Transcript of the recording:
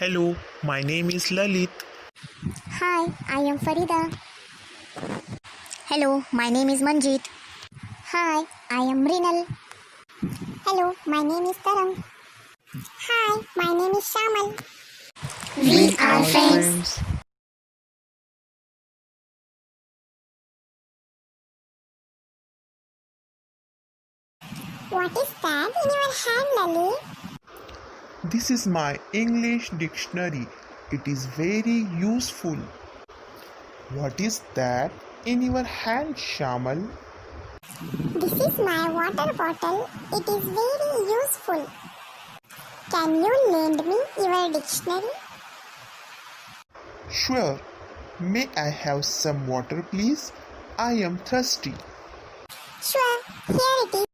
Hello, my name is Lalit. Hi, I am Farida. Hello, my name is Manjeet. Hi, I am Rinal. Hello, my name is Tarang. Hi, my name is Shamal. We are friends. What is that in your hand, Lali? This is my English dictionary. It is very useful. What is that in your hand, Shamal? This is my water bottle. It is very useful. Can you lend me your dictionary? Sure. May I have some water, please? I am thirsty. Sure, here it is.